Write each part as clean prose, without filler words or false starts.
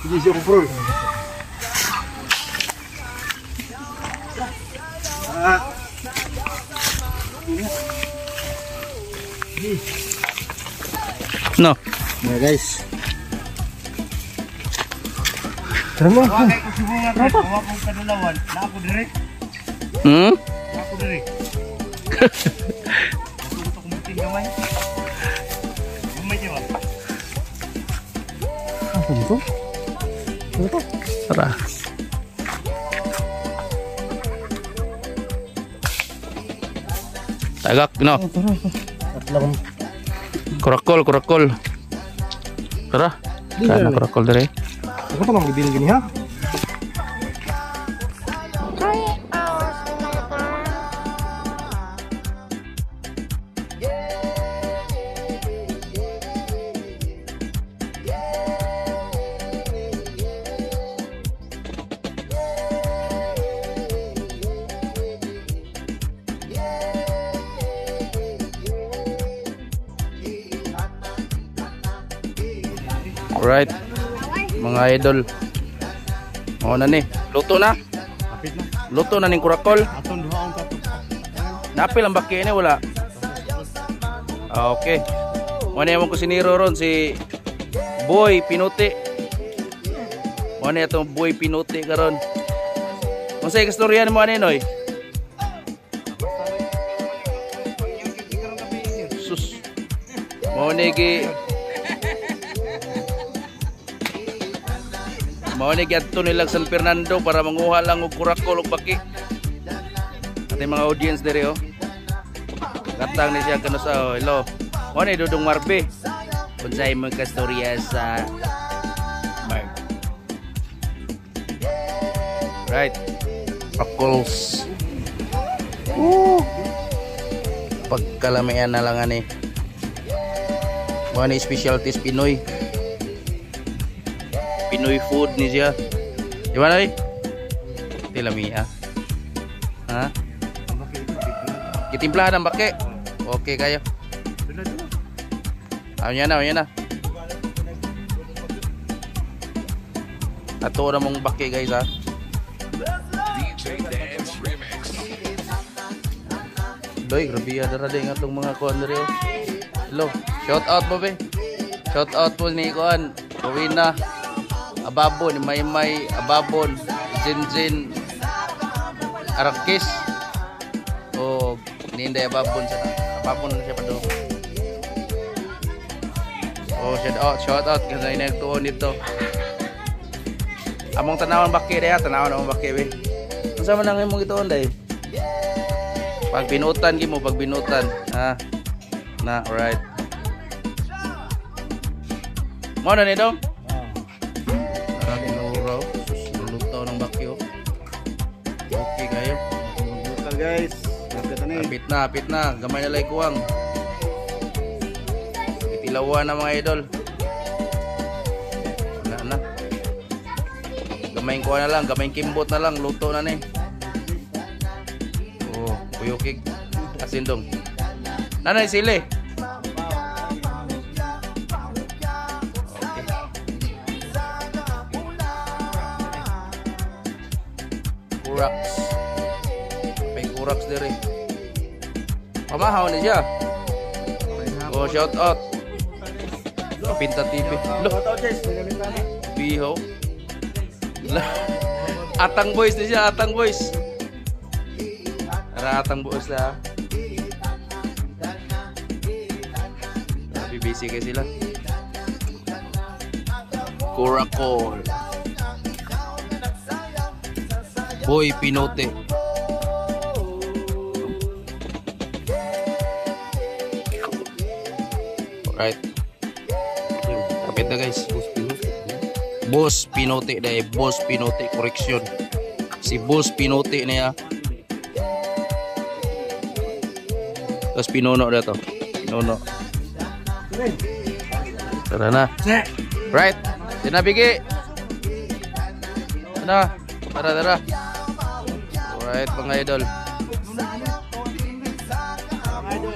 Hindi siya kumpul. No. Ya guys. Terima kasih. Apa? Aku kadalawan. Na aku direk. Aku direk. Aku mungkin gamay. Gamay dia, Bang. Apa itu? Apa? Tara. Tagak, no. Atlang. Kurakol. Tara. Sana kurakol dire. Ako pa lang gibil gini ha. Alright, mga idol. O na ni, luto na. Kapit na. Luto na ning kurakol. Aton duha ang kato. Napil ang baki ini wala. Okay. Mo ni among kusinero ron si Boy Pinuti. Mo ni atong Boy Pinuti karon. Unsay kastorya nimo ani noy? Sus. Mo ni gi Mao ni giadto nilang San Fernando para manguha lang og kurakol og baki. Ating mga audience diri oh. Katang ni siya kano sa oh, hello. Mao ni Dudong Marbe. Unsay mo kastorya sa Mark. Right. Kurakols. Pagkalamian na lang ani. Mao ni specialties Pinoy. Pinoy food ni siya. Di ba na eh? Tilamiya. Ha? Kitimplahan ng baki. Okay kayo. Ayan na. Ato na mong baki guys ha. Doy, grabe ya dara ding atong mga kuan diri. Hello. Shout out mo be. Shout out po ni kuan. Rowena. Ababon, Maymay, Ababon, Jinjin, Arakis. O Ninday Ababon sa Ababon na siya pa doon. Oh, shout out kasi nagtuon dito. Among tanawan baki daya, tanawan among baki be. Unsa man ang imong ituon day? Pag binutan gimo, pag binutan, ha. Na, alright. Mo na ni dong? Okay kayo. Butal guys. Apit na. Gamay na lay kuwang. Itilawan na mga idol. Wala na. Gamayng kuha na lang. Gamayng kimbot na lang. Luto na ni. Oh, kuyukig. Asin dong. Nanay sili. Kuraks. May kuraks diri. Pamahaw ni siya. Oh, shout out. Kapinta TV. Loh, Biho. Atang boys ni siya, Atang boys. Atang boys na. BBC kayo sila. Kurakol. Boy Pinote. Alright. Kapit na guys. Boss Pinote dahil Boss Pinote correction. Si Boss Pinote na ya. Tapos Pinono na to. Pinono. Tara na. Right. Tinabigi. Tara. Tara. Alright mga idol.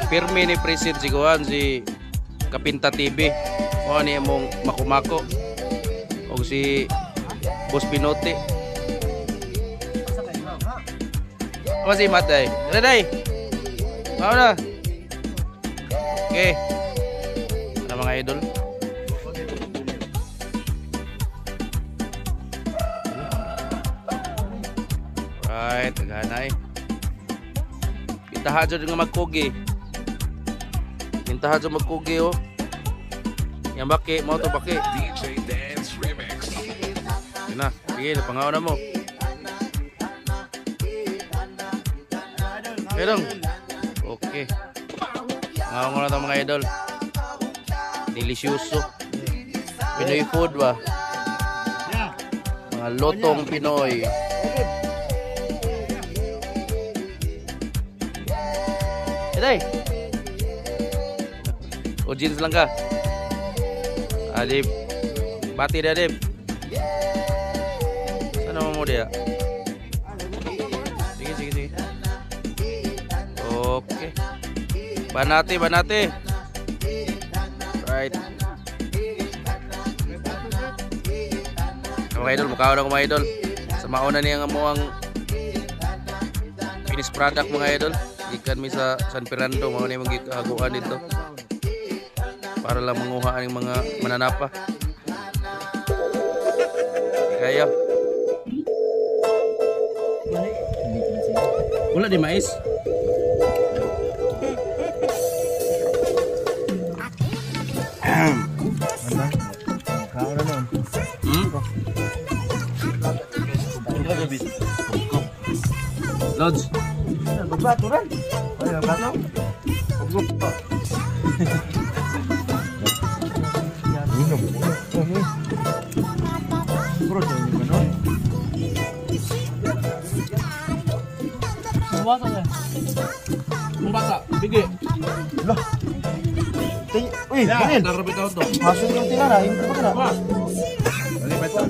Pirmi ni Presid si Kuhan si Kapinta TV. O ni mong makumako. O O si Boss Pinote. Apa sih Mat day? Day. Mau na. Okay. Ano mga idol? Right, tagahanay. Kintahan dyan nga magkugi. Kintahan dyan magkugi oh. Yang baki, mau to baki. DJ Dance Remix. Yun na, sige, pangaw na mo. Idol. Okay. Pangaw mo na ito mga idol. Delisyoso. Pinoy food ba? Mga lotong Pinoy. Day. O jeans lang ka. Adib. Bati dia, Adib. Sana mau dia. Sige. Oke. Banati. Right. Mga idol, mukha na ko mga idol. Sa mauna niya nga mo ang finished product mga idol. Ikan mi sa San Fernando, mga niya magkakaguan dito. Para lang manguha ang mga mananapa. Kaya. Wala di mais. Lods. Bagbaturan. Ay, bato. Bata, bigi. Lah. Uy, kanin. Darabit ako to. Masuk yung tinara, hindi pa kana. Darabit ako.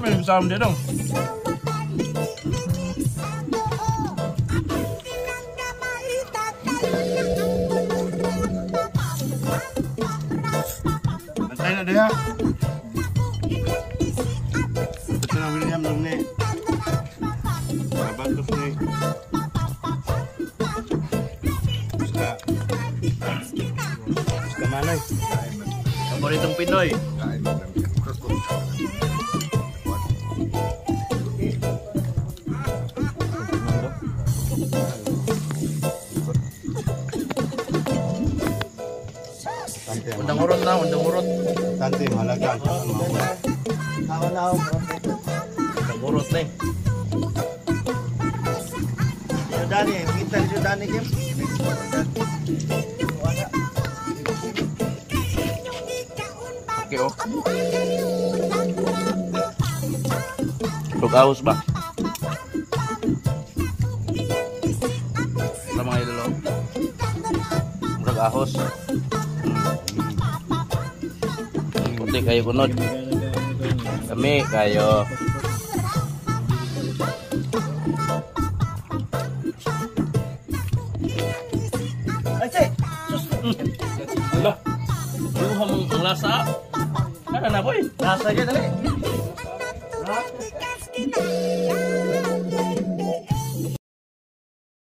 Apa yang bisa dia dong? Antay na dia. Ito na William nung ni. Babatos ni. Basta manay. Paboritong Pinoy. Undang urut. Tante, mahalaga. Undang urut nih. Dani, kita Dani Kim. Oke, oh. Untuk aus ba? Ano mga idol oh? Untuk ahos. Puti kayo kunod. Kami kayo. Lah. Lu ang lasa. Kana na boy. Nasa aja tadi.